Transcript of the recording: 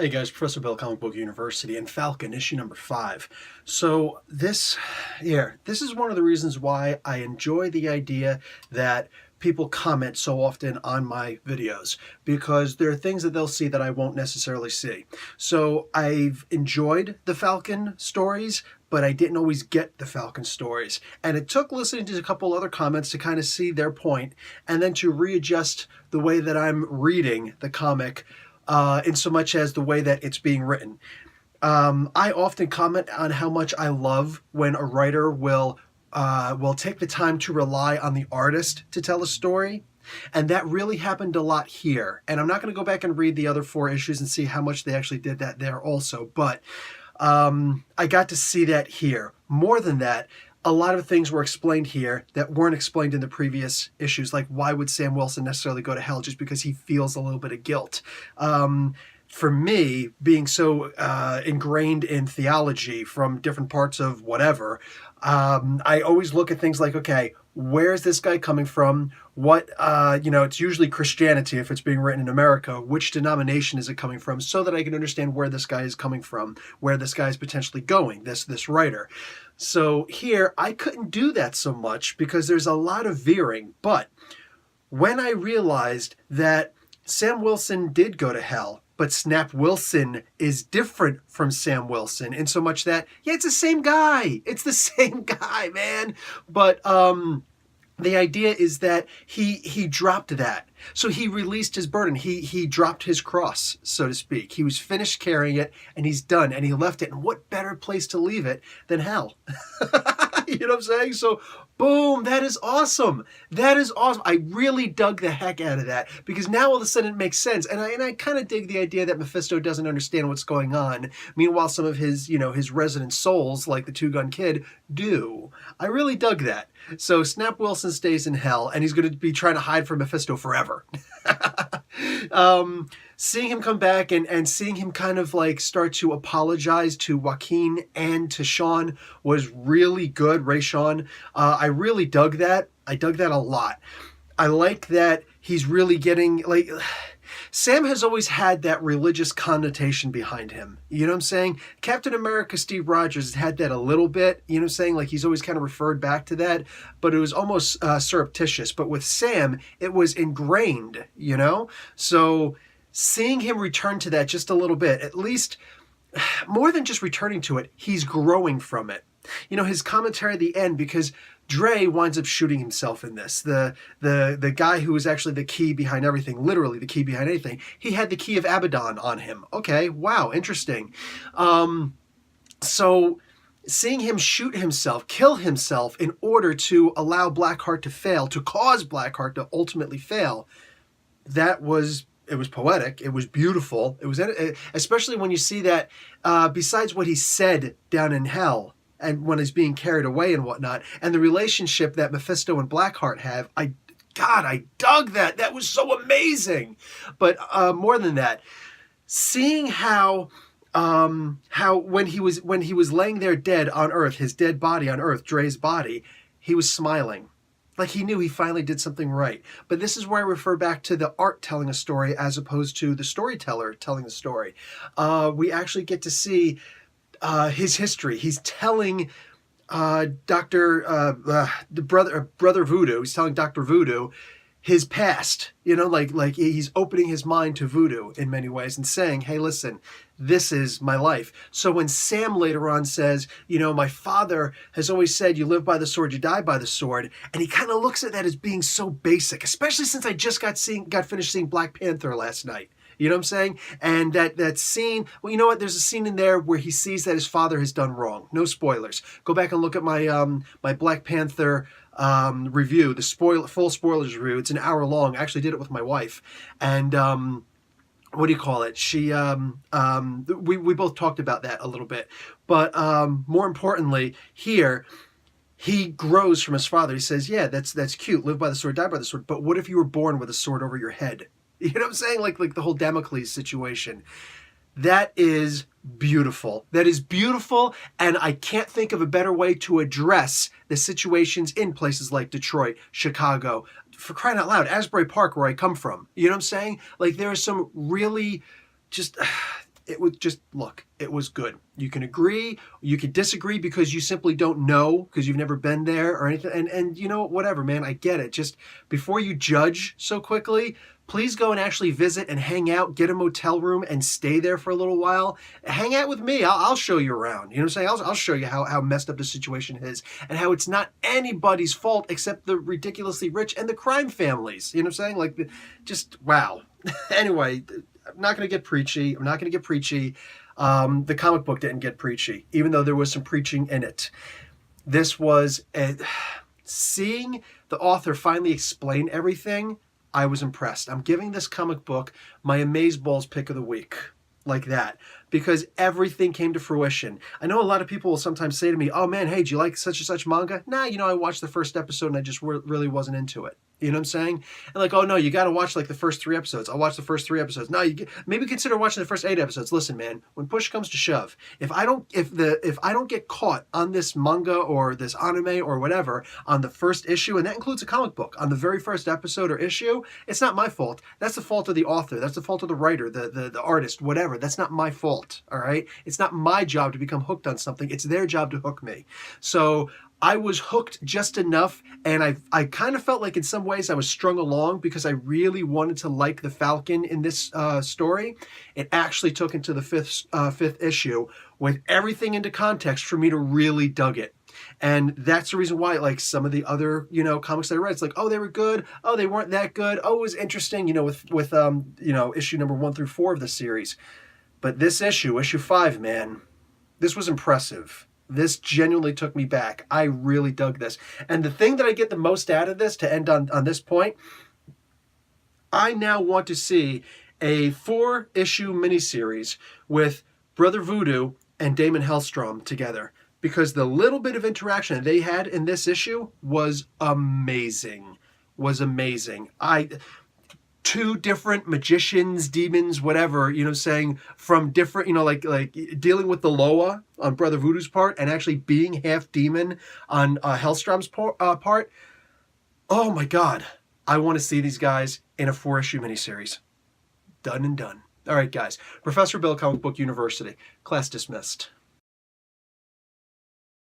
Hey guys, Professor Bill, Comic Book University, and Falcon, issue number 5. So this is one of the reasons why I enjoy the idea that people comment so often on my videos, because there are things that they'll see that I won't necessarily see. So I've enjoyed the Falcon stories, but I didn't always get the Falcon stories. And it took listening to a couple other comments to kind of see their point, and then to readjust the way that I'm reading the comic in so much as the way that it's being written. I often comment on how much I love when a writer will take the time to rely on the artist to tell a story. And that really happened a lot here. And I'm not going to go back and read the other 4 issues and see how much they actually did that there also. But I got to see that here. More than that, a lot of things were explained here that weren't explained in the previous issues, like why would Sam Wilson necessarily go to hell just because he feels a little bit of guilt. For me, being so ingrained in theology from different parts of whatever, I always look at things like, okay, where's this guy coming from? What, it's usually Christianity if it's being written in America. Which denomination is it coming from? So that I can understand where this guy is coming from, where this guy is potentially going, this writer. So here, I couldn't do that so much because there's a lot of veering. But when I realized that Sam Wilson did go to hell, but Snap Wilson is different from Sam Wilson in so much that, yeah, it's the same guy. It's the same guy, man. But the idea is that he dropped that. So he released his burden. He dropped his cross, so to speak. He was finished carrying it, and he's done, and he left it. And what better place to leave it than hell? You know what I'm saying? So, boom, that is awesome. That is awesome. I really dug the heck out of that, because now all of a sudden it makes sense. And I kind of dig the idea that Mephisto doesn't understand what's going on. Meanwhile, some of his, his resident souls, like the Two-Gun Kid, do. I really dug that. So Snap Wilson stays in hell, and he's going to be trying to hide from Mephisto forever. Seeing him come back and seeing him kind of like start to apologize to Joaquin and to Sean was really good. Ray Sean. I really dug that. I dug that a lot. I like that he's really getting, like, Sam has always had that religious connotation behind him. You know what I'm saying? Captain America Steve Rogers had that a little bit. You know what I'm saying? Like, he's always kind of referred back to that, but it was almost surreptitious. But with Sam, it was ingrained, So seeing him return to that just a little bit, at least more than just returning to it, he's growing from it. His commentary at the end, because Dre winds up shooting himself in this. The guy who was actually the key behind everything, literally the key behind anything, he had the key of Abaddon on him. Okay, wow, interesting. So seeing him shoot himself, kill himself in order to allow Blackheart to fail, to cause Blackheart to ultimately fail, it was poetic. It was beautiful. It was, especially when you see that besides what he said down in hell, and when he's being carried away and whatnot, and the relationship that Mephisto and Blackheart have, I dug that. That was so amazing. But more than that, seeing how when he was laying there dead on Earth, his dead body on Earth, Dre's body, he was smiling. Like he knew he finally did something right. But this is where I refer back to the art telling a story as opposed to the storyteller telling the story. We actually get to see his history. He's telling Brother Voodoo. He's telling Dr. Voodoo his past. Like he's opening his mind to voodoo in many ways and saying, "Hey, listen, this is my life." So when Sam later on says, "My father has always said, you live by the sword, you die by the sword," and he kind of looks at that as being so basic, especially since I just got finished seeing Black Panther last night. You know what I'm saying? And that scene, well, you know what? There's a scene in there where he sees that his father has done wrong. No spoilers. Go back and look at my my Black Panther review, the full spoilers review. It's an hour long. I actually did it with my wife. And what do you call it? She we both talked about that a little bit. But more importantly, here he grows from his father. He says, "Yeah, that's cute. Live by the sword, die by the sword. But what if you were born with a sword over your head?" You know what I'm saying? Like the whole Damocles situation. That is beautiful. That is beautiful, and I can't think of a better way to address the situations in places like Detroit, Chicago, for crying out loud, Asbury Park, where I come from. You know what I'm saying? Like, there are some really just... it was just, look, it was good. You can agree, you can disagree because you simply don't know, because you've never been there or anything. And you know, whatever, man, I get it. Just before you judge so quickly, please go and actually visit and hang out, get a motel room and stay there for a little while. Hang out with me. I'll show you around. You know what I'm saying? I'll show you how messed up the situation is and how it's not anybody's fault except the ridiculously rich and the crime families. You know what I'm saying? Like, just, wow. Anyway, I'm not going to get preachy. I'm not going to get preachy. The comic book didn't get preachy, even though there was some preaching in it. This was seeing the author finally explain everything. I was impressed. I'm giving this comic book my Amazeballs pick of the week, like that, because everything came to fruition. I know a lot of people will sometimes say to me, oh man, hey, do you like such and such manga? Nah, you know, I watched the first episode and I just really wasn't into it. You know what I'm saying? And like, oh no, you got to watch like the first 3 episodes. I'll watch the first 3 episodes. No, maybe consider watching the first 8 episodes. Listen, man, when push comes to shove, if I don't get caught on this manga or this anime or whatever on the first issue, and that includes a comic book, on the very first episode or issue, it's not my fault. That's the fault of the author. That's the fault of the writer, the artist, whatever. That's not my fault. All right? It's not my job to become hooked on something. It's their job to hook me. So I was hooked just enough, and I kind of felt like in some ways I was strung along because I really wanted to like the Falcon in this story. It actually took into the fifth issue with everything into context for me to really dug it. And that's the reason why, like, some of the other, you know, comics that I read, it's like, oh, they were good. Oh, they weren't that good. Oh, it was interesting, you know, with you know, issue number 1 through 4 of the series. But this issue 5, man, this was impressive. This genuinely took me back. I really dug this. And the thing that I get the most out of this, to end on this point, I now want to see a 4-issue miniseries with Brother Voodoo and Damon Hellstrom together, because the little bit of interaction they had in this issue was amazing. Was amazing. 2 different magicians, demons, whatever, you know, saying from different, you know, like dealing with the Loa on Brother Voodoo's part and actually being half demon on Hellstrom's part. Oh my God. I want to see these guys in a 4-issue miniseries. Done and done. All right, guys. Professor Bill, Comic Book University. Class dismissed.